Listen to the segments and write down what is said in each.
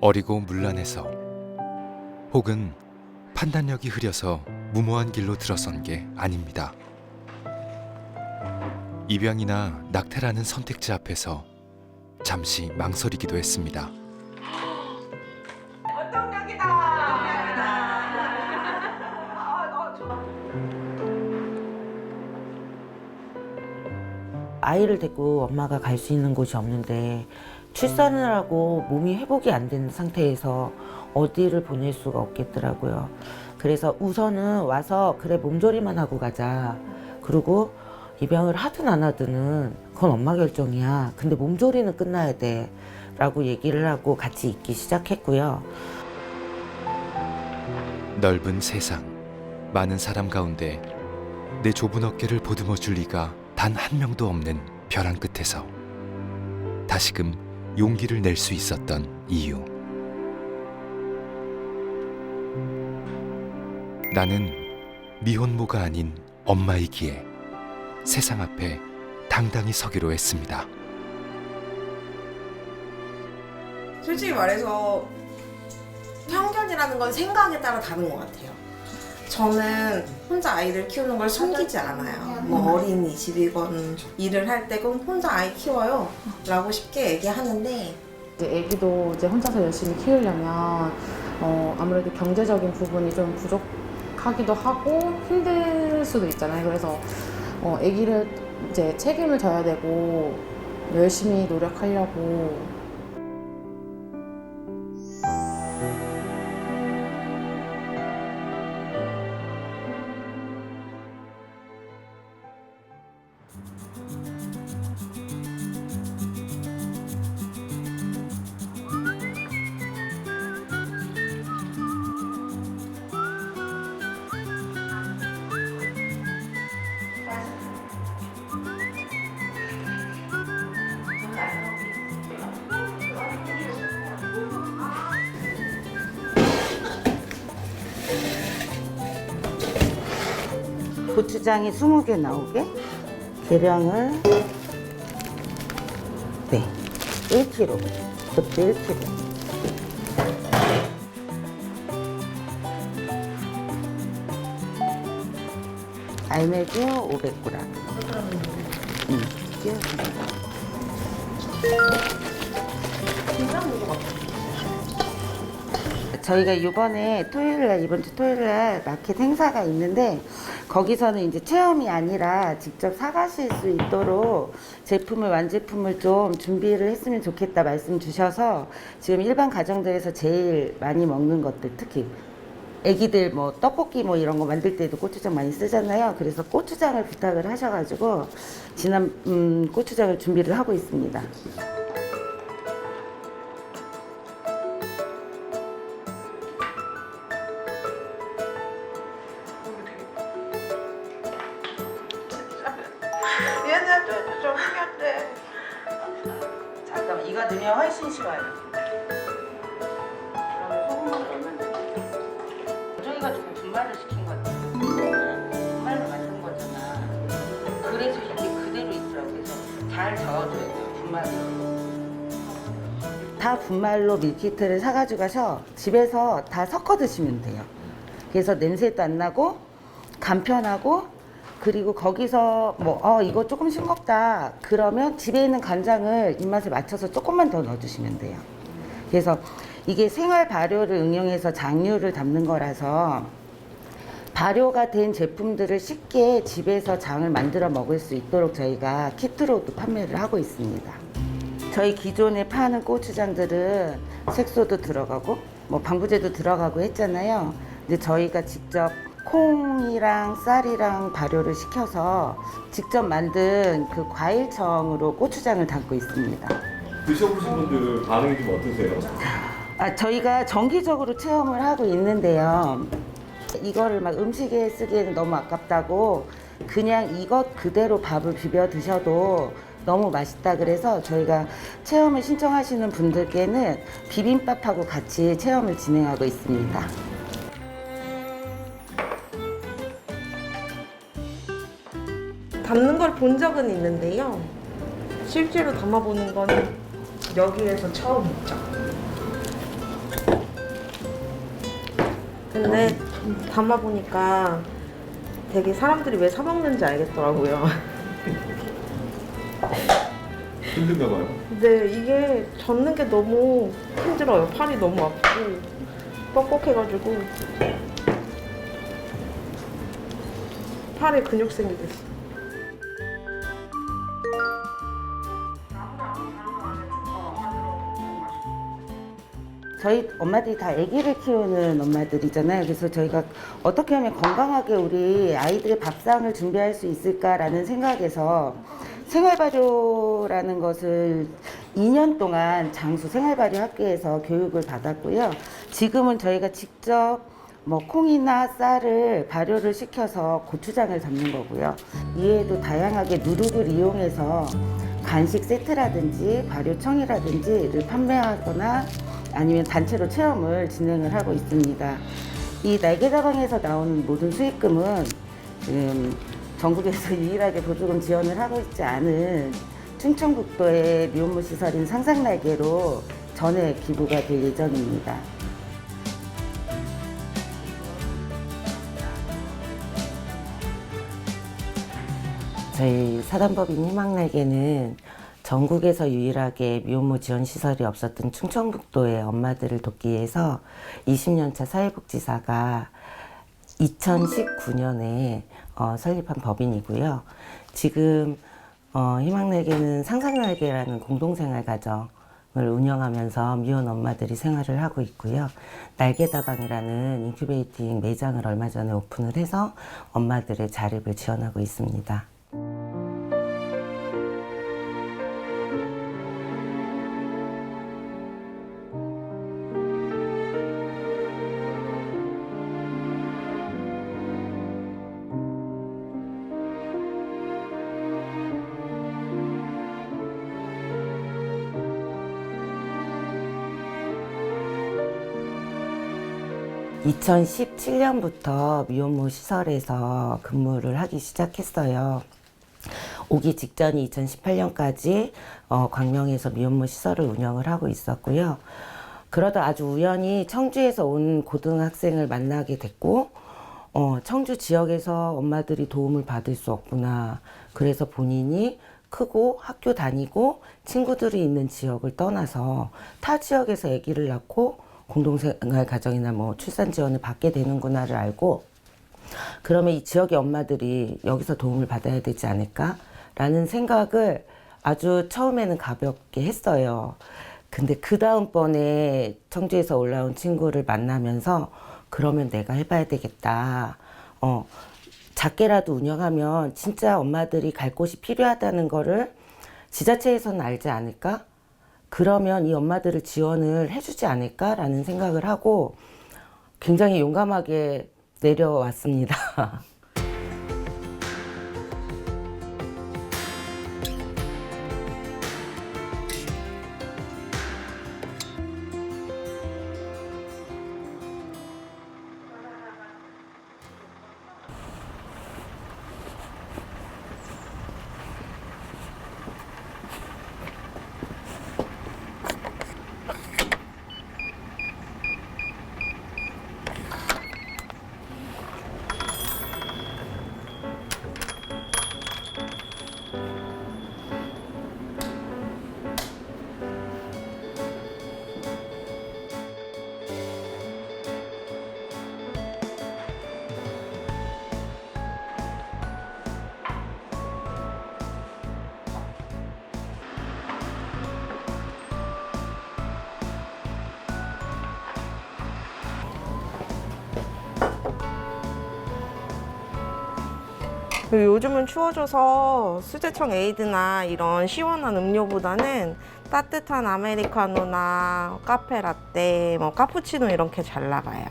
어리고 문란해서 혹은 판단력이 흐려서 무모한 길로 들어선 게 아닙니다. 입양이나 낙태라는 선택지 앞에서 잠시 망설이기도 했습니다. 아이를 데리고 엄마가 갈 수 있는 곳이 없는데 출산을 하고 몸이 회복이 안 된 상태에서 어디를 보낼 수가 없겠더라고요. 그래서 우선은 와서 그래 몸조리만 하고 가자. 그리고 입양을 하든 안 하든은 그건 엄마 결정이야. 근데 몸조리는 끝나야 돼. 라고 얘기를 하고 같이 있기 시작했고요. 넓은 세상, 많은 사람 가운데 내 좁은 어깨를 보듬어 줄 리가 단 한 명도 없는 벼랑 끝에서 다시금 용기를 낼 수 있었던 이유. 나는 미혼모가 아닌 엄마이기에 세상 앞에 당당히 서기로 했습니다. 솔직히 말해서 편견이라는 건 생각에 따라 다른 것 같아요. 저는 혼자 아이를 키우는 걸 숨기지 않아요. 뭐 어린이집이건 일을 할 때 그럼 혼자 아이 키워요 라고 쉽게 얘기하는데 이제 아기도 이제 혼자서 열심히 키우려면 아무래도 경제적인 부분이 좀 부족하기도 하고 힘들 수도 있잖아요. 그래서 아기를 이제 책임을 져야 되고 열심히 노력하려고. 고추장이 20개 나오게 계량을 1kg, 그것도 1kg. 알맥주 500g. 저희가 이번 주 토요일날 마켓 행사가 있는데 거기서는 이제 체험이 아니라 직접 사가실 수 있도록 완제품을 좀 준비를 했으면 좋겠다 말씀 주셔서 지금 일반 가정들에서 제일 많이 먹는 것들, 특히 애기들 뭐 떡볶이 뭐 이런 거 만들 때도 고추장 많이 쓰잖아요. 그래서 고추장을 부탁을 하셔가지고 고추장을 준비를 하고 있습니다. 얘는 좀 흥겹대. 잠깐만, 이거 넣으면 훨씬 쉬워요. 그러면 소금을 넣으면 돼. 저희가 조금 분말을 시킨 것 같아요. 분말로 만든 거잖아. 그래서 이게 그대로 있더라고요. 그래서 잘 저어줘야 돼요, 분말이. 다 분말로 밀키트를 사가지고 가서 집에서 다 섞어 드시면 돼요. 그래서 냄새도 안 나고 간편하고, 그리고 거기서 이거 조금 싱겁다 그러면 집에 있는 간장을 입맛에 맞춰서 조금만 더 넣어주시면 돼요. 그래서 이게 생활 발효를 응용해서 장류를 담는 거라서 발효가 된 제품들을 쉽게 집에서 장을 만들어 먹을 수 있도록 저희가 키트로도 판매를 하고 있습니다. 저희 기존에 파는 고추장들은 색소도 들어가고 방부제도 들어가고 했잖아요. 근데 저희가 직접 콩이랑 쌀이랑 발효를 시켜서 직접 만든 그 과일청으로 고추장을 담고 있습니다. 드셔보신 분들 반응이 좀 어떠세요? 저희가 정기적으로 체험을 하고 있는데요. 이거를 막 음식에 쓰기에는 너무 아깝다고 그냥 이것 그대로 밥을 비벼 드셔도 너무 맛있다 그래서 저희가 체험을 신청하시는 분들께는 비빔밥하고 같이 체험을 진행하고 있습니다. 담는 걸 본 적은 있는데요. 실제로 담아보는 건 여기에서 처음이죠. 근데 담아보니까 되게 사람들이 왜 사 먹는지 알겠더라고요. 힘든가 봐요. 근데 이게 젓는 게 너무 힘들어요. 팔이 너무 아프고 뻑뻑해가지고 팔에 근육 생기고 있어. 저희 엄마들이 다 아기를 키우는 엄마들이잖아요. 그래서 저희가 어떻게 하면 건강하게 우리 아이들의 밥상을 준비할 수 있을까라는 생각에서 생활발효라는 것을 2년 동안 장수 생활발효 학교에서 교육을 받았고요. 지금은 저희가 직접 뭐 콩이나 쌀을 발효를 시켜서 고추장을 담는 거고요. 이외에도 다양하게 누룩을 이용해서 간식 세트라든지 발효청이라든지를 판매하거나 아니면 단체로 체험을 진행을 하고 있습니다. 이 날개다방에서 나오는 모든 수익금은 지금 전국에서 유일하게 보조금 지원을 하고 있지 않은 충청북도의 미혼모 시설인 상상날개로 전액 기부가 될 예정입니다. 저희 사단법인 희망날개는 전국에서 유일하게 미혼모 지원 시설이 없었던 충청북도의 엄마들을 돕기 위해서 20년차 사회복지사가 2019년에 설립한 법인이고요. 지금 희망날개는 상상날개라는 공동생활 가정을 운영하면서 미혼 엄마들이 생활을 하고 있고요. 날개다방이라는 인큐베이팅 매장을 얼마 전에 오픈을 해서 엄마들의 자립을 지원하고 있습니다. (2017년부터) 미혼모 시설에서 근무를 하기 시작했어요. 오기 직전이 2018년까지 광명에서 미혼모 시설을 운영을 하고 있었고요. 그러다 아주 우연히 청주에서 온 고등학생을 만나게 됐고 청주 지역에서 엄마들이 도움을 받을 수 없구나. 그래서 본인이 크고 학교 다니고 친구들이 있는 지역을 떠나서 타 지역에서 아기를 낳고 공동생활 가정이나 뭐 출산 지원을 받게 되는구나를 알고, 그러면 이 지역의 엄마들이 여기서 도움을 받아야 되지 않을까라는 생각을 아주 처음에는 가볍게 했어요. 근데 그 다음번에 청주에서 올라온 친구를 만나면서 그러면 내가 해봐야 되겠다. 작게라도 운영하면 진짜 엄마들이 갈 곳이 필요하다는 거를 지자체에서는 알지 않을까? 그러면 이 엄마들을 지원을 해주지 않을까라는 생각을 하고 굉장히 용감하게 내려왔습니다. 요즘은 추워져서 수제청 에이드나 이런 시원한 음료보다는 따뜻한 아메리카노나 카페라떼, 뭐 카푸치노 이렇게 잘 나가요.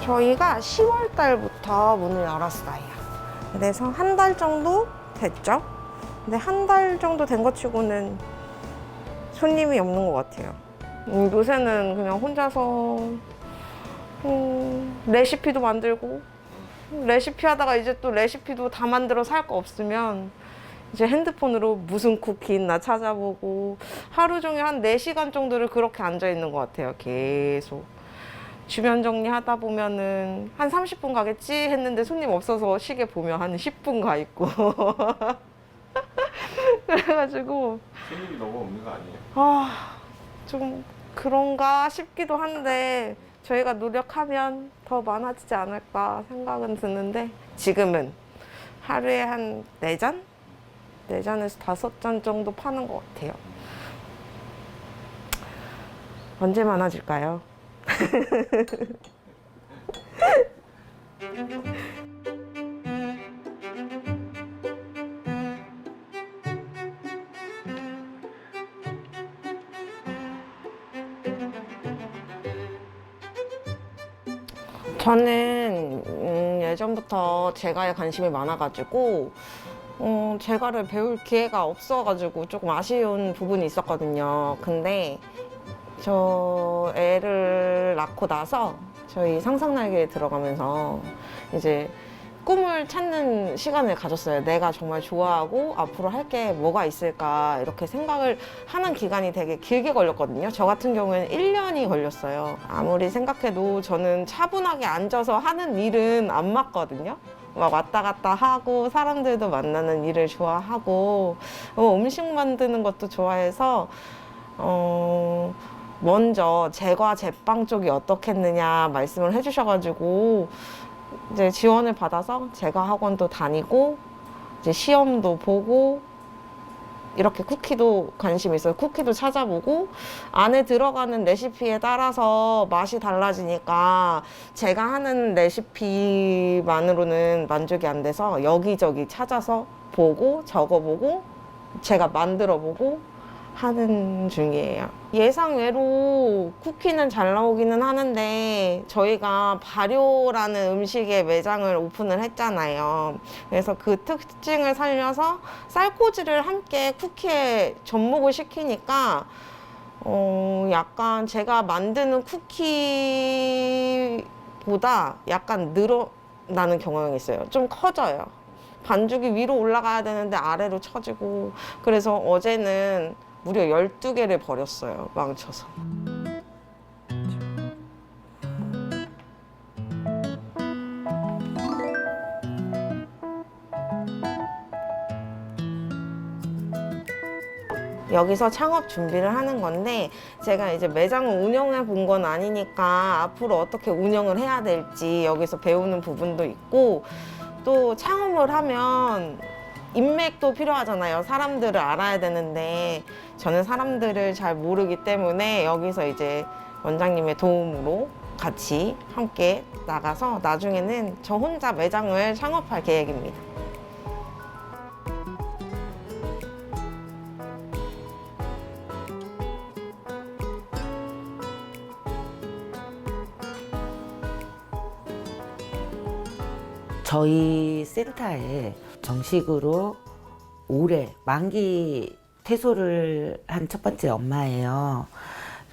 저희가 10월 달부터 문을 열었어요. 그래서 한 달 정도 됐죠? 근데 한 달 정도 된 것 치고는 손님이 없는 것 같아요. 요새는 그냥 혼자서 레시피도 만들고 레시피 하다가 이제 또 레시피도 다 만들어 살 거 없으면 이제 핸드폰으로 무슨 쿠키 있나 찾아보고 하루 종일 한 4시간 정도를 그렇게 앉아 있는 것 같아요. 계속. 주변 정리하다 보면은 한 30분 가겠지 했는데 손님 없어서 시계 보면 한 10분 가 있고. 그래가지고 손님이 너무 없는 거 아니에요? 좀 그런가 싶기도 한데 저희가 노력하면 더 많아지지 않을까 생각은 드는데 지금은 하루에 한 4잔? 4잔에서 5잔 정도 파는 것 같아요. 언제 많아질까요? 저는 예전부터 제과에 관심이 많아가지고 제과를 배울 기회가 없어가지고 조금 아쉬운 부분이 있었거든요. 근데 저 애를 낳고 나서 저희 상상날개에 들어가면서 이제 꿈을 찾는 시간을 가졌어요. 내가 정말 좋아하고 앞으로 할 게 뭐가 있을까 이렇게 생각을 하는 기간이 되게 길게 걸렸거든요. 저 같은 경우에는 1년이 걸렸어요. 아무리 생각해도 저는 차분하게 앉아서 하는 일은 안 맞거든요. 막 왔다 갔다 하고 사람들도 만나는 일을 좋아하고 음식 만드는 것도 좋아해서 먼저 제과 제빵 쪽이 어떻겠느냐 말씀을 해주셔가지고 이제 지원을 받아서 제과 학원도 다니고 이제 시험도 보고 이렇게 쿠키도 관심이 있어요. 쿠키도 찾아보고 안에 들어가는 레시피에 따라서 맛이 달라지니까 제가 하는 레시피만으로는 만족이 안 돼서 여기저기 찾아서 보고 적어보고 제가 만들어보고 하는 중이에요. 예상외로 쿠키는 잘 나오기는 하는데 저희가 발효라는 음식의 매장을 오픈을 했잖아요. 그래서 그 특징을 살려서 쌀꽂이를 함께 쿠키에 접목을 시키니까 약간 제가 만드는 쿠키보다 약간 늘어나는 경향이 있어요. 좀 커져요. 반죽이 위로 올라가야 되는데 아래로 처지고 그래서 어제는 무려 12개를 버렸어요. 망쳐서. 여기서 창업 준비를 하는 건데 제가 이제 매장을 운영해 본 건 아니니까 앞으로 어떻게 운영을 해야 될지 여기서 배우는 부분도 있고 또 창업을 하면 인맥도 필요하잖아요. 사람들을 알아야 되는데 저는 사람들을 잘 모르기 때문에 여기서 이제 원장님의 도움으로 같이 함께 나가서 나중에는 저 혼자 매장을 창업할 계획입니다. 저희 센터에 정식으로 올해 만기 퇴소를 한 첫 번째 엄마예요.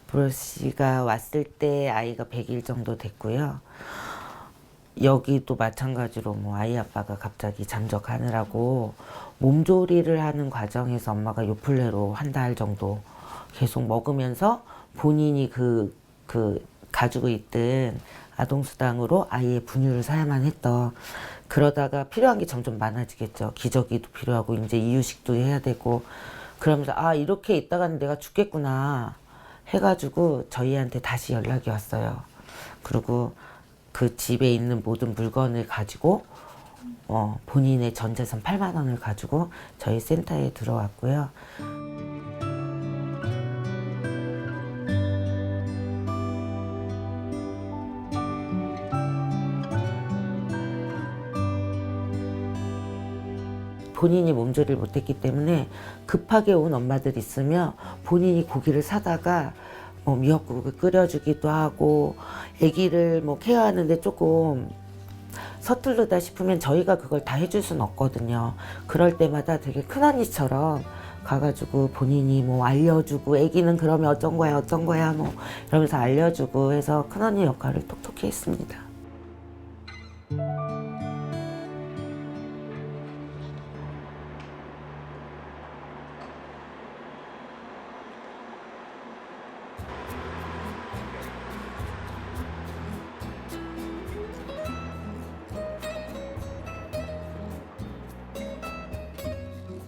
보라 씨가 왔을 때 아이가 100일 정도 됐고요. 여기도 마찬가지로 뭐 아이 아빠가 갑자기 잠적하느라고 몸조리를 하는 과정에서 엄마가 요플레로 한 달 정도 계속 먹으면서 본인이 그 가지고 있던 아동수당으로 아이의 분유를 사야만 했던, 그러다가 필요한 게 점점 많아지겠죠. 기저귀도 필요하고 이제 이유식도 해야 되고 그러면서 아 이렇게 있다가는 내가 죽겠구나 해가지고 저희한테 다시 연락이 왔어요. 그리고 그 집에 있는 모든 물건을 가지고 본인의 전 재산 8만 원을 가지고 저희 센터에 들어왔고요. 본인이 몸조리를 못했기 때문에 급하게 온 엄마들이 있으면 본인이 고기를 사다가 뭐 미역국을 끓여주기도 하고 아기를 뭐 케어하는데 조금 서투르다 싶으면 저희가 그걸 다 해줄 수는 없거든요. 그럴 때마다 되게 큰언니처럼 가가지고 본인이 뭐 알려주고 애기는 그러면 어쩐 거야 뭐 이러면서 알려주고 해서 큰언니 역할을 톡톡히 했습니다.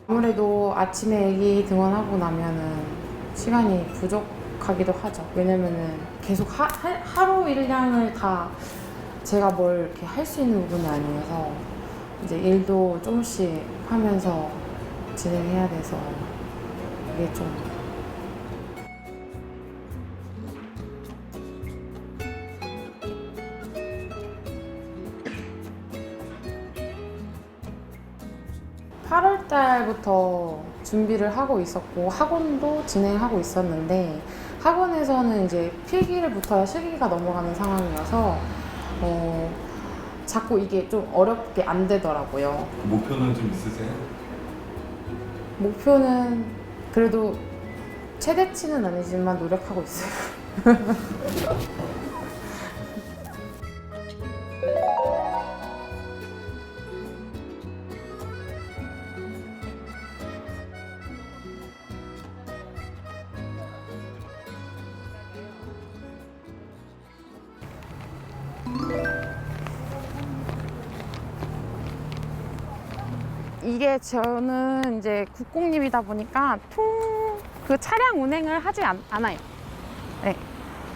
아무래도 아침에 애기 등원하고 나면은 시간이 부족하기도 하죠. 왜냐면은 계속 하루 일량을 다 제가 뭘 이렇게 할 수 있는 부분이 아니어서 이제 일도 조금씩 하면서 진행해야 돼서 이게 좀 (8월) 달부터 준비를 하고 있었고 학원도 진행하고 있었는데 학원에서는 이제 필기를 붙어야 실기가 넘어가는 상황이어서 자꾸 이게 좀 어렵게 안 되더라고요. 목표는 좀 있으세요? 목표는 그래도 최대치는 아니지만 노력하고 있어요. 이게 저는 이제 국공립이다 보니까 그 차량 운행을 하지 않아요. 네.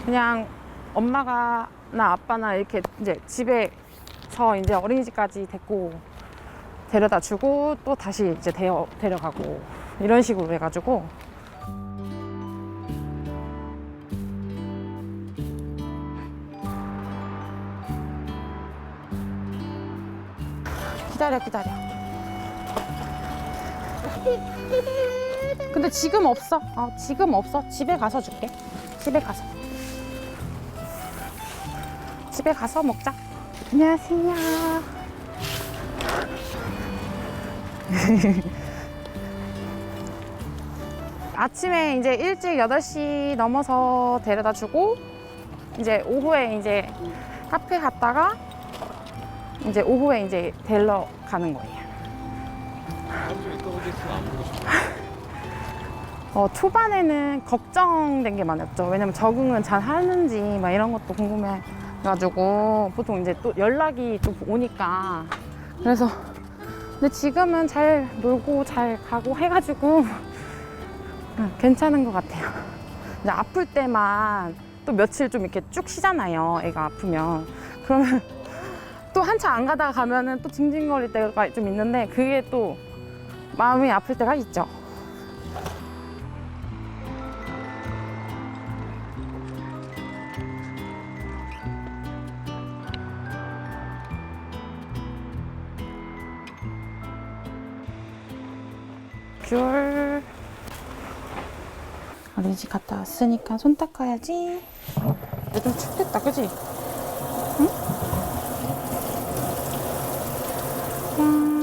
그냥 엄마가 나 아빠나 이렇게 이제 집에서 이제 어린이집까지 데려다 주고 또 다시 이제 데려가고 이런 식으로 해가지고 기다려. 근데 지금 없어. 지금 없어. 집에 가서 줄게. 집에 가서 먹자. 안녕하세요. 아침에 이제 일찍 8시 넘어서 데려다 주고 이제 오후에 이제 카페 갔다가 이제 오후에 이제 데리러 가는 거예요. 초반에는 걱정된 게 많았죠. 왜냐면 적응은 잘 하는지 막 이런 것도 궁금해가지고 보통 이제 또 연락이 좀 오니까 그래서 근데 지금은 잘 놀고 잘 가고 해가지고 괜찮은 것 같아요. 이제 아플 때만 또 며칠 좀 이렇게 쭉 쉬잖아요. 애가 아프면 그러면 또 한참 안 가다가 가면은 또 징징거릴 때가 좀 있는데 그게 또 마음이 아플 때가 있죠. 귤 어린이집 갔다 왔으니까 손 닦아야지. 요즘 춥겠다, 그지? 응?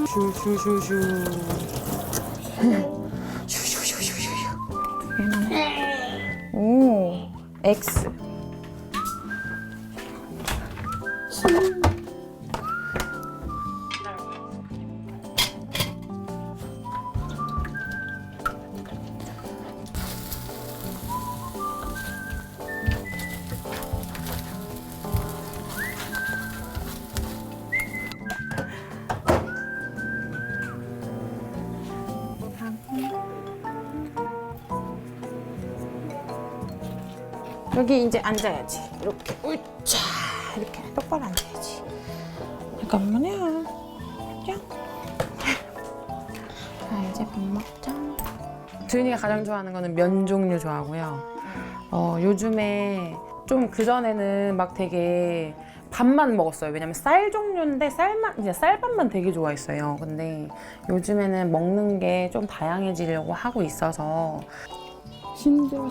슈슈슈슈 슈슈슈슈슈 두 개만 해. 오 X 여기 이제 앉아야지. 이렇게 으차 이렇게 똑바로 앉아야지. 잠깐만요. 짠. 자 이제 밥 먹자. 주인이가 가장 좋아하는 거는 면 종류 좋아하고요. 요즘에 좀 그전에는 막 되게 밥만 먹었어요. 왜냐면 쌀 종류인데 이제 쌀밥만 되게 좋아했어요. 근데 요즘에는 먹는 게 좀 다양해지려고 하고 있어서 힘들어.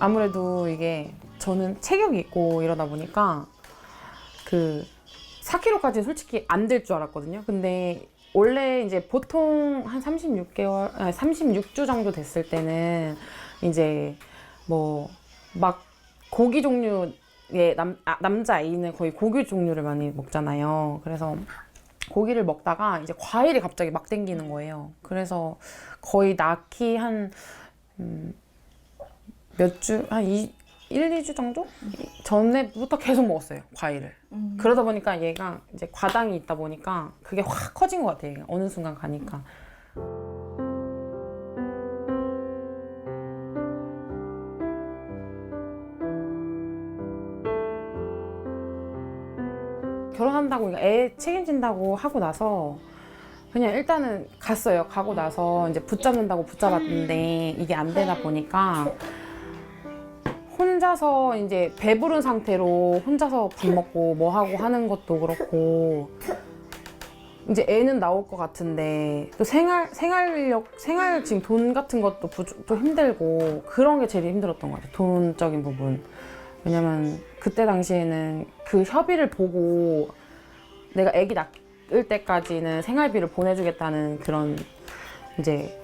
아무래도 이게 저는 체격이 있고 이러다 보니까 그 4kg까지 솔직히 안 될 줄 알았거든요. 근데 원래 이제 보통 한 36주 정도 됐을 때는 이제 뭐 막 고기 종류의 남자아이는 거의 고기 종류를 많이 먹잖아요. 그래서 고기를 먹다가 이제 과일이 갑자기 막 땡기는 거예요. 그래서 거의 낳기 한 몇 주, 한 1, 2주 정도? 전에부터 계속 먹었어요, 과일을. 그러다 보니까 얘가 이제 과당이 있다 보니까 그게 확 커진 것 같아요. 어느 순간 가니까. 결혼한다고, 애 책임진다고 하고 나서 그냥 일단은 갔어요. 가고 나서 이제 붙잡는다고 붙잡았는데 이게 안 되다 보니까 혼자서 이제 배부른 상태로 혼자서 밥 먹고 뭐 하고 하는 것도 그렇고 이제 애는 나올 것 같은데 또 생활 지금 돈 같은 것도 좀 힘들고 그런 게 제일 힘들었던 것 같아요. 돈적인 부분. 왜냐면 그때 당시에는 그 협의를 보고 내가 아기 낳을 때까지는 생활비를 보내주겠다는 그런 이제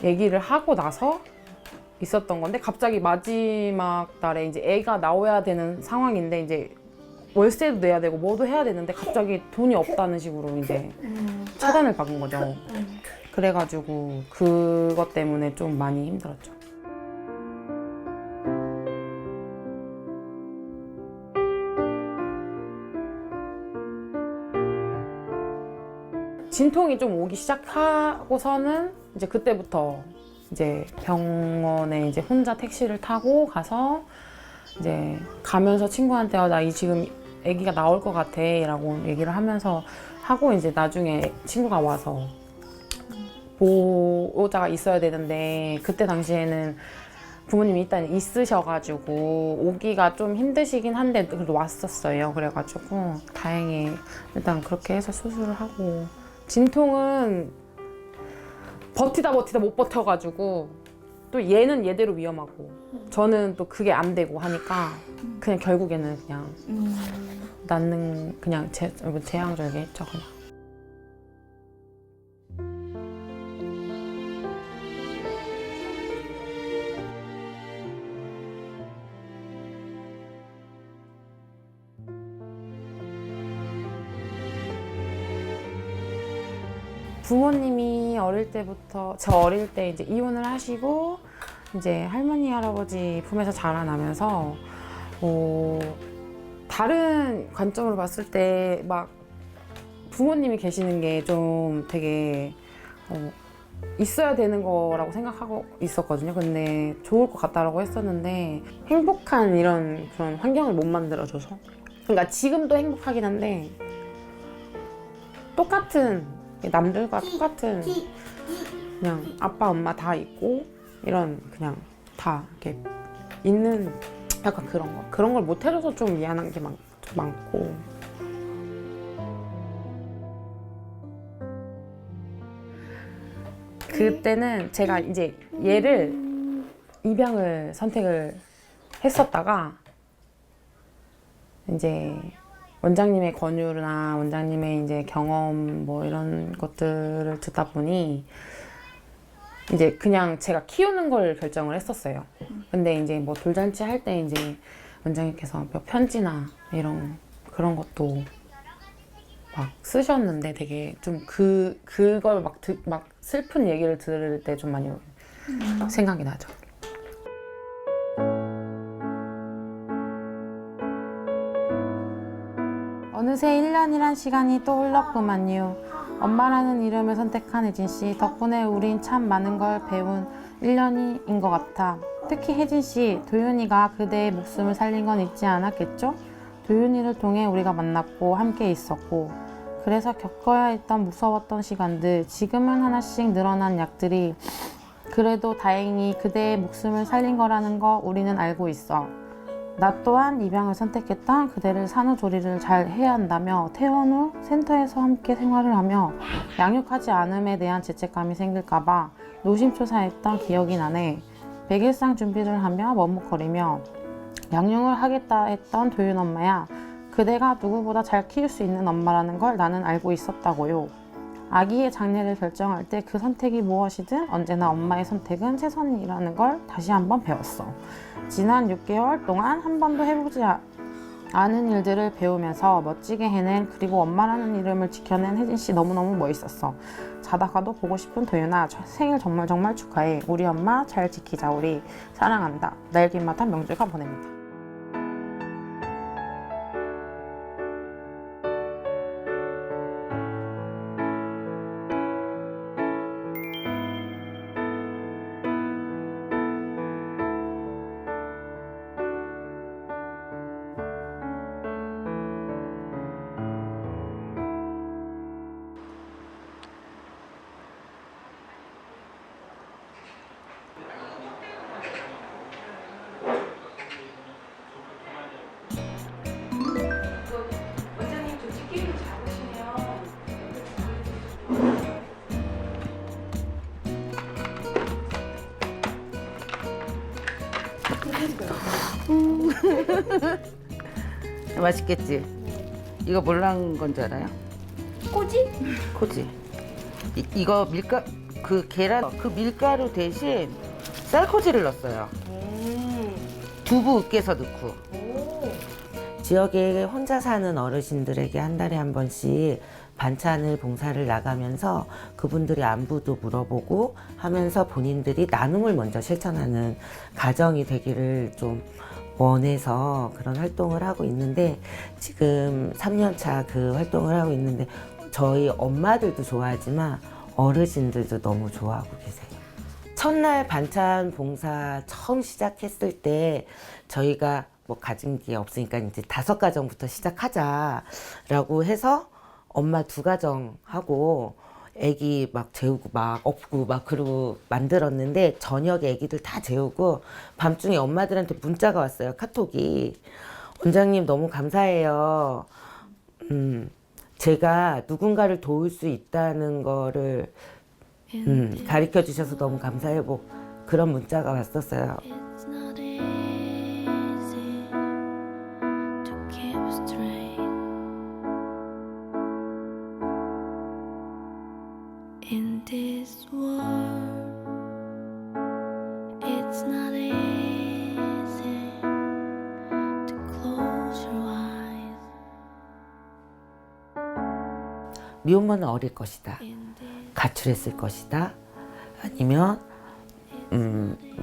얘기를 하고 나서 있었던 건데 갑자기 마지막 날에 이제 애가 나와야 되는 상황인데 이제 월세도 내야 되고 뭐도 해야 되는데 갑자기 돈이 없다는 식으로 이제 차단을 받은 거죠. 그래가지고 그것 때문에 좀 많이 힘들었죠. 진통이 좀 오기 시작하고서는 이제 그때부터 이제 병원에 이제 혼자 택시를 타고 가서 이제 가면서 친구한테 나 지금 아기가 나올 것 같아 라고 얘기를 하면서 하고 이제 나중에 친구가 와서 보호자가 있어야 되는데 그때 당시에는 부모님이 일단 있으셔가지고 오기가 좀 힘드시긴 한데 그래도 왔었어요. 그래가지고 다행히 일단 그렇게 해서 수술을 하고 진통은 버티다 못 버텨가지고 또 얘는 얘대로 위험하고 저는 또 그게 안 되고 하니까 그냥 결국에는 그냥 낳는 그냥 제왕절개 했죠 그냥. 부모님이 저 어릴 때 이제 이혼을 하시고 이제 할머니 할아버지 품에서 자라나면서 다른 관점으로 봤을 때 막 부모님이 계시는 게 좀 되게 있어야 되는 거라고 생각하고 있었거든요. 근데 좋을 것 같다라고 했었는데 행복한 이런 그런 환경을 못 만들어줘서 그러니까 지금도 행복하긴 한데 똑같은 남들과 똑같은 그냥 아빠 엄마 다 있고 이런 그냥 다 이렇게 있는 약간 그런 걸 못 해줘서 좀 미안한 게 많고 그때는 제가 이제 얘를 입양을 선택을 했었다가 이제 원장님의 권유나 원장님의 이제 경험 뭐 이런 것들을 듣다 보니 이제 그냥 제가 키우는 걸 결정을 했었어요. 근데 이제 뭐 돌잔치 할 때 이제 원장님께서 몇 편지나 그런 것도 막 쓰셨는데 되게 좀 그걸 막 슬픈 얘기를 들을 때 좀 많이 생각이 나죠. 어느새 1년이란 시간이 또 흘렀구만요. 엄마라는 이름을 선택한 혜진씨 덕분에 우린 참 많은 걸 배운 1년인 것 같아. 특히 혜진씨, 도윤이가 그대의 목숨을 살린 건 잊지 않았겠죠? 도윤이를 통해 우리가 만났고 함께 있었고 그래서 겪어야 했던 무서웠던 시간들 지금은 하나씩 늘어난 약들이 그래도 다행히 그대의 목숨을 살린 거라는 거 우리는 알고 있어. 나 또한 입양을 선택했다. 그대를 산후조리를 잘 해야 한다며 퇴원 후 센터에서 함께 생활을 하며 양육하지 않음에 대한 죄책감이 생길까봐 노심초사했던 기억이 나네. 백일상 준비를 하며 머뭇거리며 양육을 하겠다 했던 도윤 엄마야. 그대가 누구보다 잘 키울 수 있는 엄마라는 걸 나는 알고 있었다고요. 아기의 장래를 결정할 때 그 선택이 무엇이든 언제나 엄마의 선택은 최선이라는 걸 다시 한번 배웠어. 지난 6개월 동안 한 번도 해보지 않은 일들을 배우면서 멋지게 해낸 그리고 엄마라는 이름을 지켜낸 혜진 씨 너무너무 멋있었어. 자다가도 보고 싶은 도윤아, 생일 정말 축하해. 우리 엄마 잘 지키자. 우리 사랑한다. 날개마다 명주가 보냅니다. 원장님 좀 집게를 잡으시면 맛있겠지? 이거 뭘로 한 건지 알아요? 꼬지? 코지. 이거 밀가 그 계란 그 밀가루 대신 쌀코지를 넣었어요. 두부 으깨서 넣고. 지역에 혼자 사는 어르신들에게 한 달에 한 번씩 반찬을 봉사를 나가면서 그분들의 안부도 물어보고 하면서 본인들이 나눔을 먼저 실천하는 가정이 되기를 좀 원해서 그런 활동을 하고 있는데, 지금 3년차 그 활동을 하고 있는데 저희 엄마들도 좋아하지만 어르신들도 너무 좋아하고 계세요. 첫날 반찬 봉사 처음 시작했을 때 저희가 뭐 가진 게 없으니까 이제 5가정부터 시작하자라고 해서 엄마 2가정 하고 애기 막 재우고 막 업고 막 그러고 만들었는데, 저녁에 애기들 다 재우고 밤중에 엄마들한테 문자가 왔어요. 카톡이. 원장님 너무 감사해요. 제가 누군가를 도울 수 있다는 거를 가르쳐 주셔서 너무 감사해요. 뭐 그런 문자가 왔었어요. It's not easy to keep straight in this world. It's not easy to close your eyes 미혼모는 어릴 것이다. in this 가출했을 것이다. 아니면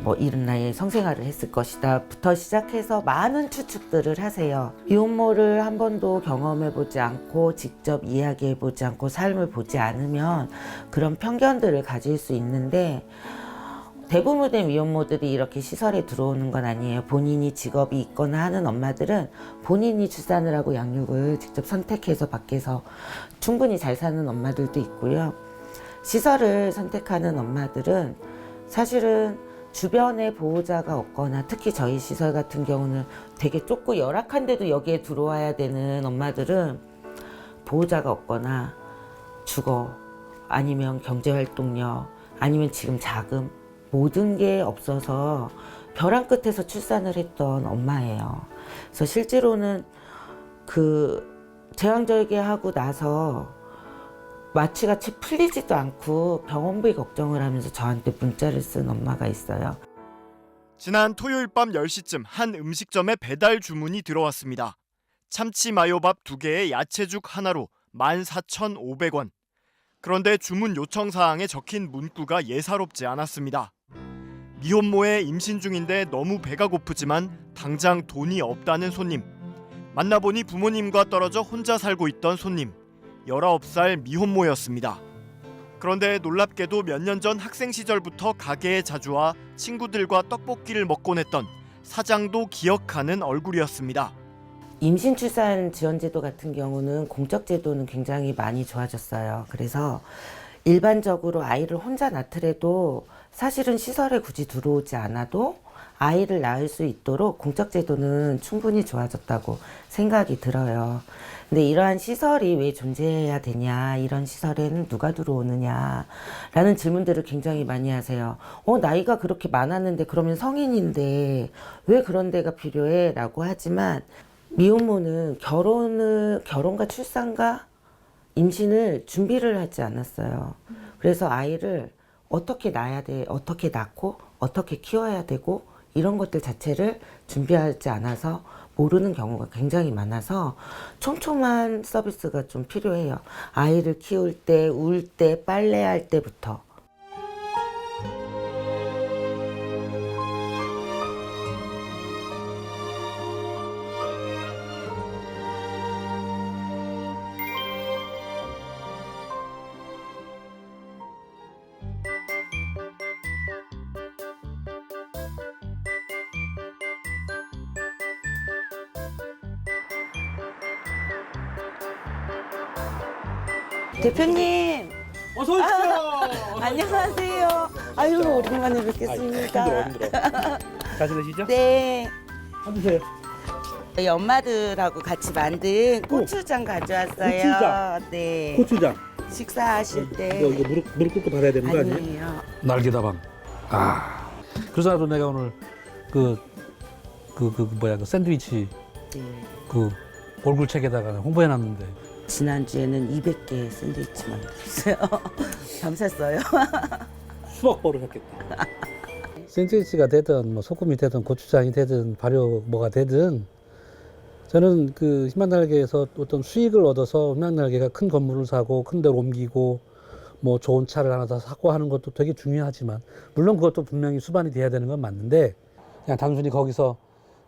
뭐 이른 나이에 성생활을 했을 것이다 부터 시작해서 많은 추측들을 하세요. 미혼모를 한 번도 경험해 보지 않고 직접 이야기해 보지 않고 삶을 보지 않으면 그런 편견들을 가질 수 있는데, 대부분의 미혼모들이 이렇게 시설에 들어오는 건 아니에요. 본인이 직업이 있거나 하는 엄마들은 본인이 출산을 하고 양육을 직접 선택해서 밖에서 충분히 잘 사는 엄마들도 있고요. 시설을 선택하는 엄마들은 사실은 주변에 보호자가 없거나, 특히 저희 시설 같은 경우는 되게 좁고 열악한데도 여기에 들어와야 되는 엄마들은 보호자가 없거나 주거, 아니면 경제활동력, 아니면 지금 자금, 모든 게 없어서 벼랑 끝에서 출산을 했던 엄마예요. 그래서 실제로는 그 제왕절개하고 나서 마취가 채 풀리지도 않고 병원비 걱정을 하면서 저한테 문자를 쓴 엄마가 있어요. 지난 토요일 밤 10시쯤 한 음식점에 배달 주문이 들어왔습니다. 참치 마요밥 2개에 야채죽 하나로 14,500원. 그런데 주문 요청 사항에 적힌 문구가 예사롭지 않았습니다. 미혼모에 임신 중인데 너무 배가 고프지만 당장 돈이 없다는 손님. 만나보니 부모님과 떨어져 혼자 살고 있던 손님. 19살 미혼모였습니다. 그런데 놀랍게도 몇 년 전 학생 시절부터 가게에 자주 와 친구들과 떡볶이를 먹곤 했던 사장도 기억하는 얼굴이었습니다. 임신 출산 지원 제도 같은 경우는 공적 제도는 굉장히 많이 좋아졌어요. 그래서 일반적으로 아이를 혼자 낳더라도 사실은 시설에 굳이 들어오지 않아도 아이를 낳을 수 있도록 공적 제도는 충분히 좋아졌다고 생각이 들어요. 근데 이러한 시설이 왜 존재해야 되냐, 이런 시설에는 누가 들어오느냐 라는 질문들을 굉장히 많이 하세요. 나이가 그렇게 많았는데, 그러면 성인인데 왜 그런 데가 필요해? 라고 하지만 미혼모는 결혼과 출산과 임신을 준비를 하지 않았어요. 그래서 아이를 어떻게 낳아야 돼, 어떻게 낳고 어떻게 키워야 되고 이런 것들 자체를 준비하지 않아서 모르는 경우가 굉장히 많아서 촘촘한 서비스가 좀 필요해요. 아이를 키울 때, 울 때, 빨래할 때부터. 대표님! 어서 오십시오. 안녕하세요. 아유, 오랜만에 뵙겠습니다. 힘들어. 잘 지내시죠? 네. 앉으세요. 저희 엄마들하고 같이 만든 고추장 가져왔어요. 고추장? 네. 고추장. 식사하실 때. 이거 무릎 꿇고 받아야 되는 거 아니에요? 아니에요. 날개다방. 그래서 도 내가 오늘 그 샌드위치 네. 그 얼굴책에다가 홍보해놨는데 지난주에는 200개 샌드위치 만들었어요. 감샀어요. 수박 버릇했겠다. 샌드위치가 되든 뭐 소금이 되든 고추장이 되든 발효 뭐가 되든 저는 그 희망날개에서 어떤 수익을 얻어서 희망날개가 큰 건물을 사고 큰 데로 옮기고 뭐 좋은 차를 하나 더 사고 하는 것도 되게 중요하지만 물론 그것도 분명히 수반이 돼야 되는 건 맞는데 그냥 단순히 거기서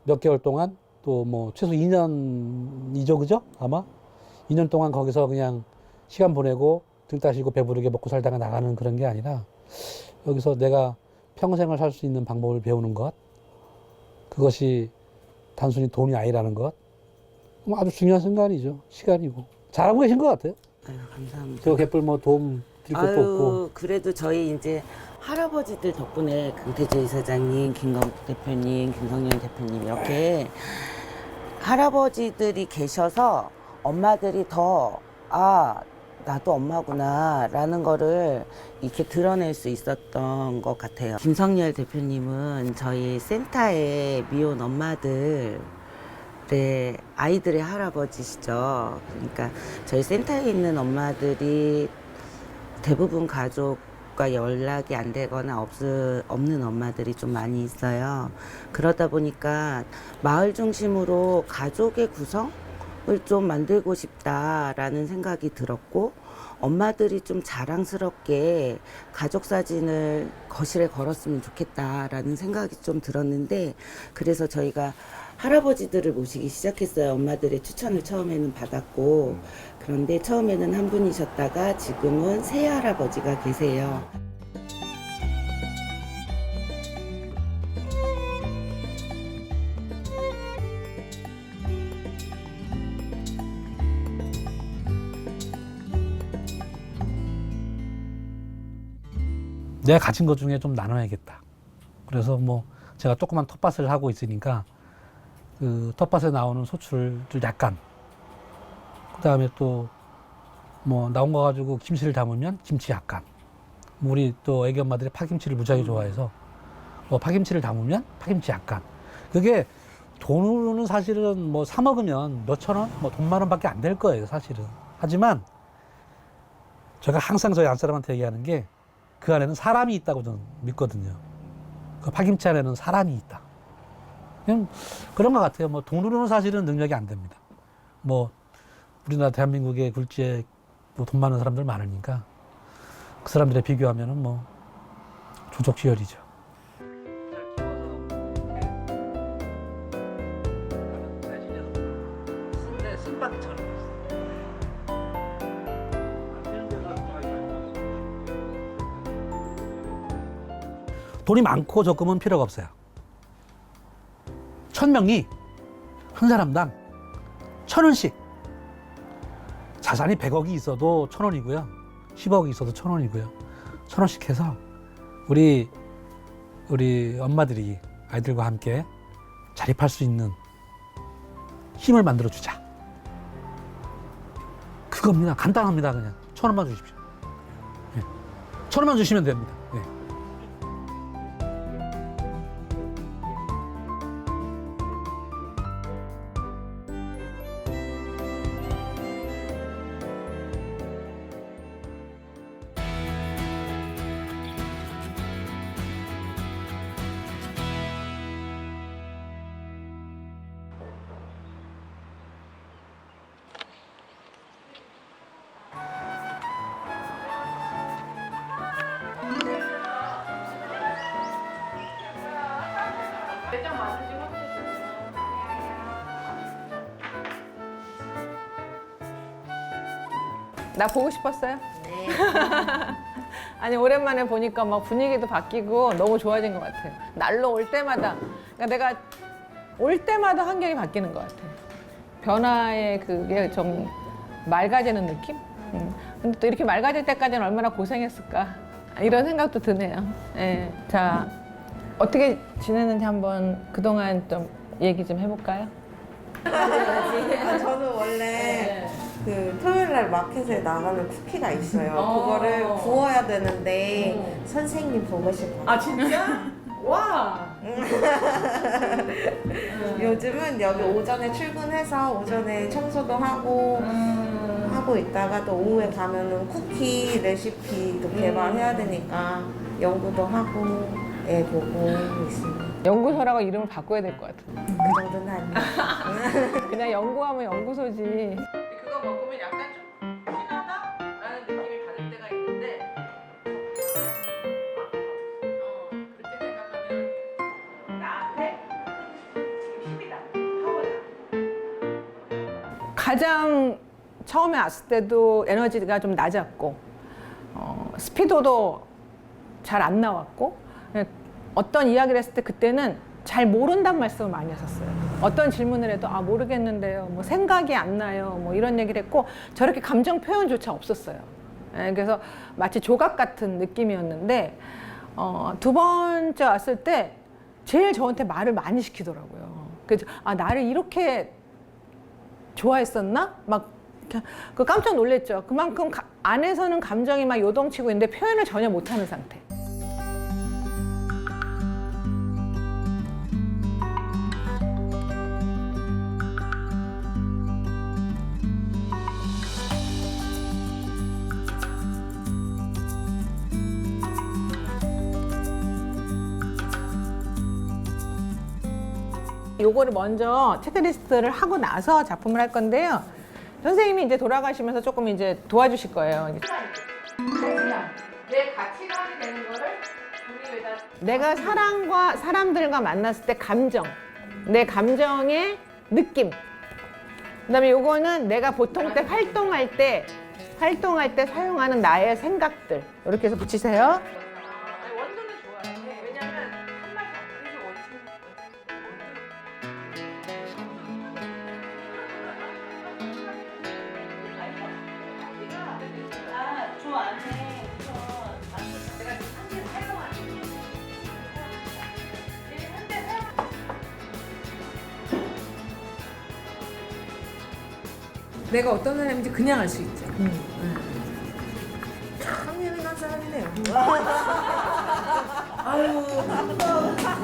몇 개월 동안 또 뭐 최소 2년이죠, 그죠? 아마 2년 동안 거기서 그냥 시간 보내고 등 따시고 배부르게 먹고 살다가 나가는 그런 게 아니라 여기서 내가 평생을 살 수 있는 방법을 배우는 것, 그것이 단순히 돈이 아니라는 것, 아주 중요한 순간이죠. 시간이고. 잘하고 계신 것 같아요. 아유, 감사합니다. 저 개뿔 뭐 도움 드릴 것도 없고. 그래도 저희 이제 할아버지들 덕분에 강태조 이사장님, 김건국 대표님, 김성년 대표님 이렇게 할아버지들이 계셔서 엄마들이 더 나도 엄마구나 라는 거를 이렇게 드러낼 수 있었던 것 같아요. 김성열 대표님은 저희 센터의 미혼 엄마들의 아이들의 할아버지시죠. 그러니까 저희 센터에 있는 엄마들이 대부분 가족과 연락이 안 되거나 없는 엄마들이 좀 많이 있어요. 그러다 보니까 마을 중심으로 가족의 구성을 좀 만들고 싶다라는 생각이 들었고, 엄마들이 좀 자랑스럽게 가족 사진을 거실에 걸었으면 좋겠다라는 생각이 좀 들었는데, 그래서 저희가 할아버지들을 모시기 시작했어요. 엄마들의 추천을 처음에는 받았고, 그런데 처음에는 한 분이셨다가 지금은 세 할아버지가 계세요. 내가 가진 것 중에 좀 나눠야겠다. 그래서 뭐 제가 조그만 텃밭을 하고 있으니까 그 텃밭에 나오는 소출을 약간, 그 다음에 또 뭐 나온 거 가지고 김치를 담으면 김치 약간, 우리 또 애기 엄마들이 파김치를 무지하게 좋아해서 뭐 파김치를 담으면 파김치 약간. 그게 돈으로는 사실은 뭐 사 먹으면 몇천 원, 뭐 돈 만 원밖에 안 될 거예요, 사실은. 하지만 제가 항상 저희 안사람한테 얘기하는 게 그 안에는 사람이 있다고 저는 믿거든요. 그 파김치 안에는 사람이 있다. 그냥 그런 것 같아요. 뭐 돈으로는 사실은 능력이 안 됩니다. 뭐 우리나라 대한민국에 굴지에 돈 많은 사람들 많으니까 그 사람들에 비교하면은 뭐 조족지혈이죠. 돈이 많고 적금은 필요가 없어요. 1000명이 한 사람당 1000원씩, 자산이 100억이 있어도 1000원이고요. 10억이 있어도 1000원이고요. 1000원씩 해서 우리 우리 엄마들이 아이들과 함께 자립할 수 있는 힘을 만들어 주자. 그겁니다. 간단합니다. 그냥 1,000원만 주십시오. 예. 1,000원만 주시면 됩니다. 예. 나 보고 싶었어요? 네. 아니 오랜만에 보니까 막 분위기도 바뀌고 너무 좋아진 것 같아요. 날로 올 때마다 그러니까 내가 올 때마다 환경이 바뀌는 것 같아요. 변화의 그게 좀 맑아지는 느낌? 근데 또 이렇게 맑아질 때까지는 얼마나 고생했을까 이런 생각도 드네요. 예. 자 어떻게 지내는지 한번 그동안 좀 얘기 좀 해볼까요? 저는 원래 그 토요일날 마켓에 나가는 쿠키가 있어요. 그거를 구워야 되는데 선생님 보고 싶어요. 아 진짜? 와. 요즘은 여기 오전에 출근해서 오전에 청소도 하고 있다가 또 오후에 가면은 쿠키 레시피도 개발해야 되니까 연구도 하고 애 보고 있습니다. 연구소라고 이름을 바꿔야 될 것 같아. 그 정도는 아니에요. 그냥 연구하면 연구소지. 그거 먹으면 약간 좀 피나다라는 느낌이 받을 때가 있는데 그렇게 생각하면 나한테 힘이다, 파워다. 가장 처음에 왔을 때도 에너지가 좀 낮았고 스피도도 잘 안 나왔고 어떤 이야기를 했을 때 그때는 잘 모른다는 말씀을 많이 하셨어요. 어떤 질문을 해도 아 모르겠는데요, 뭐 생각이 안 나요, 뭐 이런 얘기를 했고 저렇게 감정 표현조차 없었어요. 그래서 마치 조각 같은 느낌이었는데 두 번째 왔을 때 제일 저한테 말을 많이 시키더라고요. 그래서 아 나를 이렇게 좋아했었나? 막 그 깜짝 놀랐죠. 그만큼 안에서는 감정이 막 요동치고 있는데 표현을 전혀 못하는 상태. 요거를 먼저 체크리스트를 하고 나서 작품을 할 건데요. 선생님이 이제 돌아가시면서 조금 이제 도와주실 거예요. 내 가치관이 되는 거를 내가 사람들과 만났을 때 감정, 내 감정의 느낌. 그다음에 요거는 내가 보통 때 활동할 때 사용하는 나의 생각들. 이렇게 해서 붙이세요. 원소는 좋아요. 왜냐면 한 맛이 내가 어떤 사람인지 그냥 알 수 있죠. 참 예민한 사람이네요. 아유, 한번 배웠다.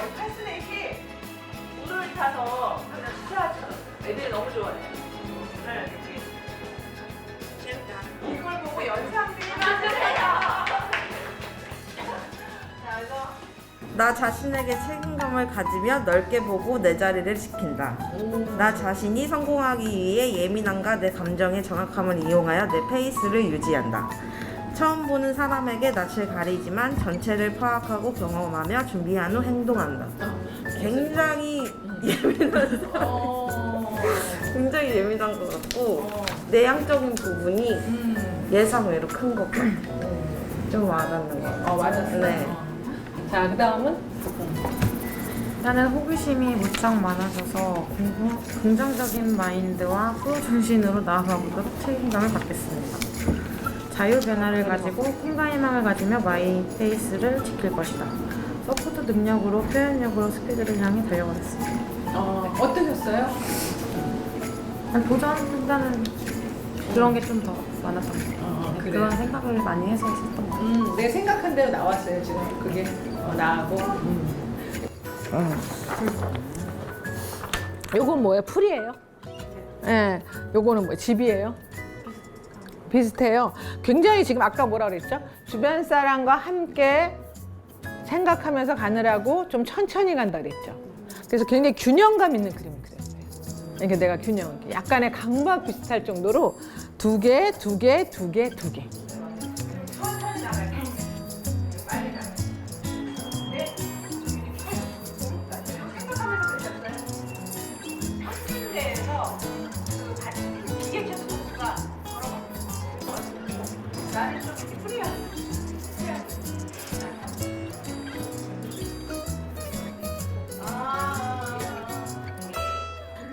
이 팔스넥이 물을 타서 그냥 스트라처럼 애들이 너무 좋아해. 네, 이렇게. 이걸 보고 연상들이 만들어요. 나 자신에게 책임감을 가지며 넓게 보고 내 자리를 지킨다. 나 자신이 성공하기 위해 예민함과 내 감정의 정확함을 이용하여 내 페이스를 유지한다. 처음 보는 사람에게 낯을 가리지만 전체를 파악하고 경험하며 준비한 후 행동한다. 굉장히 굉장히 예민한 것 같고 내향적인 부분이 예상 외로 큰 것 같아요. 좀 와닿는 것 같아요. 맞았어요. 네. 자, 그 다음은? 일단은 호기심이 무척 많아져서 긍정적인 마인드와 프로 정신으로 나아가보도록 책임감을 갖겠습니다. 자유 변화를 가지고 꿈과 희망을 가지며 마이 페이스를 지킬 것이다. 서포트 능력으로 표현력으로 스피드를 향해 달려가겠습니다. 어떠셨어요? 도전한다는 그런 게 좀 더 많았던 것 같아요. 그래요? 그런 생각을 많이 해서 했었던 것 같아요. 내 생각한 대로 나왔어요 지금 그게 나하고. 요건 뭐예요? 풀이에요? 네. 요거는 뭐 집이에요? 비슷해요. 굉장히 지금 아까 뭐라 그랬죠? 주변 사람과 함께 생각하면서 가느라고 좀 천천히 간다 그랬죠. 그래서 굉장히 균형감 있는 그림을 그렸어요. 그러니까 내가 균형 있게 약간의 강박 비슷할 정도로 두 개.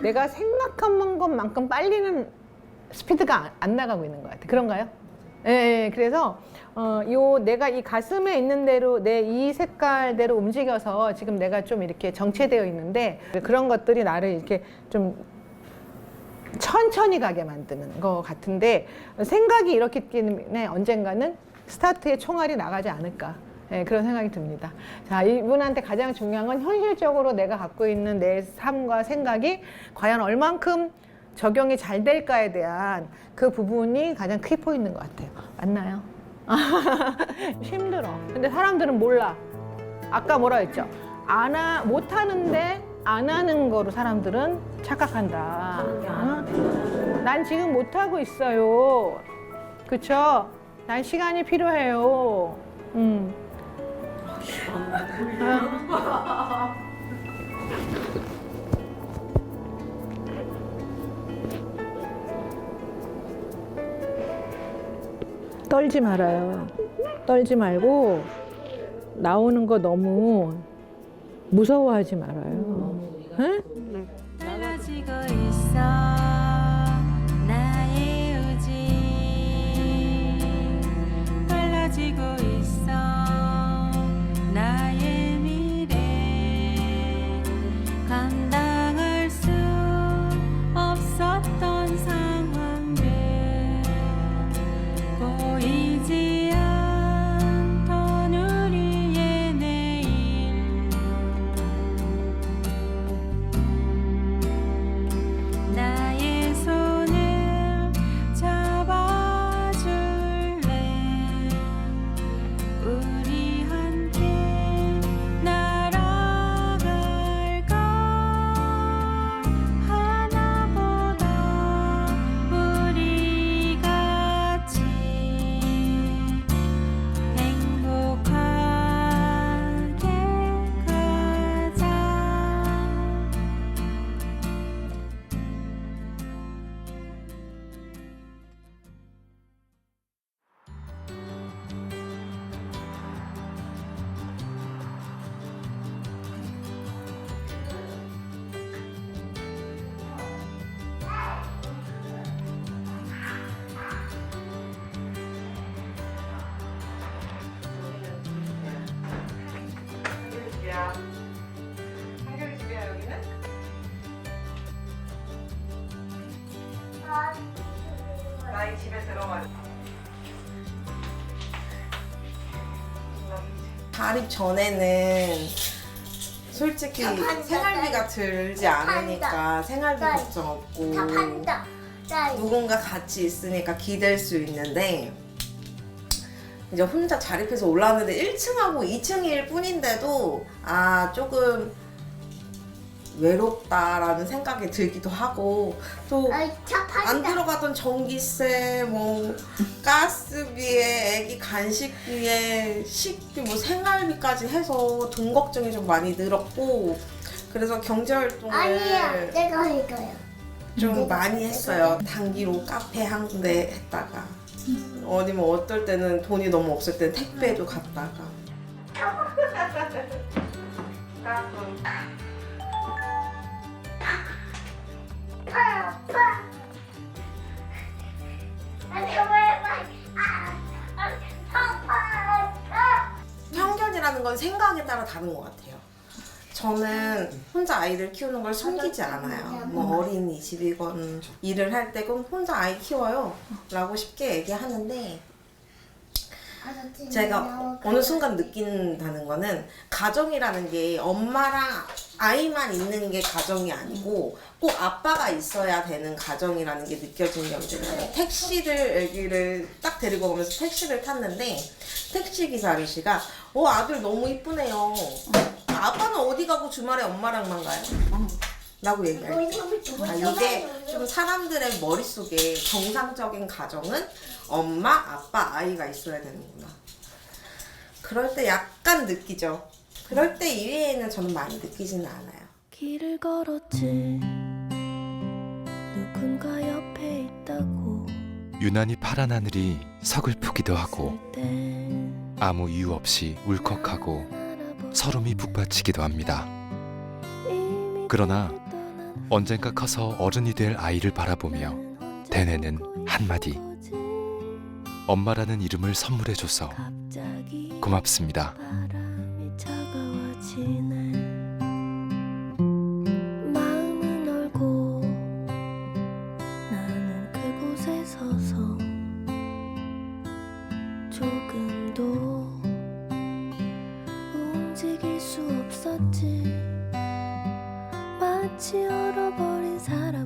내가 생각한 것만큼 빨리는 스피드가 안 나가고 있는 것 같아. 그런가요? 예, 그래서 내가 이 가슴에 있는 대로 내 이 색깔대로 움직여서 지금 내가 좀 이렇게 정체되어 있는데 그런 것들이 나를 이렇게 좀 천천히 가게 만드는 것 같은데 생각이 이렇기 때문에 언젠가는 스타트에 총알이 나가지 않을까. 네, 그런 생각이 듭니다. 자, 이분한테 가장 중요한 건 현실적으로 내가 갖고 있는 내 삶과 생각이 과연 얼만큼 적용이 잘 될까에 대한 그 부분이 가장 키포인트인 것 같아요. 맞나요? 힘들어. 근데 사람들은 몰라. 아까 뭐라 했죠? 못하는데 안 하는 거로 사람들은 착각한다. 난 지금 못하고 있어요. 그쵸? 난 시간이 필요해요. 떨지 말아요. 떨지 말고 나오는 거 너무 무서워하지 말아요. 응? 달라지고 있어 나의 의지 달라지고 있어 나의 미래 감당할 수 없었던 상황들 보이지 않던 우리의 내일 나의 손을 잡아줄래 우리 함께 날아갈까 하나보다 우리 같이 행복하게 가자 나이 집에 들어가. 자립 전에는 솔직히 생활비가 들지 않으니까 생활비 걱정 없고 누군가 같이 있으니까 기댈 수 있는데 이제 혼자 자립해서 올라왔는데 1층하고 2층일 뿐인데도 조금 외롭다라는 생각이 들기도 하고 또 안 들어가던 전기세, 뭐 가스비에 애기 간식비에 식비, 뭐 생활비까지 해서 돈 걱정이 좀 많이 늘었고 그래서 경제활동을 내가 이거요. 좀 많이 했어요. 단기로 카페 한 군데 했다가 아니면 어떨 때는 돈이 너무 없을 때는 택배도 갔다가 편견이라는 건 생각에 따라 다른 것 같아요. 저는 혼자 아이들 키우는 걸 숨기지 않아요. 뭐 어린이집이건 일을 할 때 그럼 혼자 아이 키워요 라고 쉽게 얘기하는데, 제가 어느 순간 느낀다는 거는 가정이라는 게 엄마랑 아이만 있는 게 가정이 아니고 꼭 아빠가 있어야 되는 가정이라는 게 느껴지는 게 언제냐면, 택시를 애기를 딱 데리고 오면서 택시를 탔는데 택시 기사 아저씨가 아들 너무 이쁘네요. 아빠는 어디 가고 주말에 엄마랑만 가요? 라고 얘기해요. 이게 좀 사람들의 머릿속에 정상적인 가정은 엄마, 아빠, 아이가 있어야 되는구나. 그럴 때 약간 느끼죠. 그럴 때 이외에는 저는 많이 느끼지는 않아요. 길을 걸었지 누군가 옆에 있다고 유난히 파란 하늘이 서글프기도 하고 아무 이유 없이 울컥하고 서름이 북받치기도 합니다. 그러나 언젠가 커서 어른이 될 아이를 바라보며 대뇌는 한마디, 엄마라는 이름을 선물해줘서 고맙습니다. 바람이 차가워지네 마음은 얼고 나는 그곳에 서서 조금도 움직일 수 없었지 마치 얼어버린 사람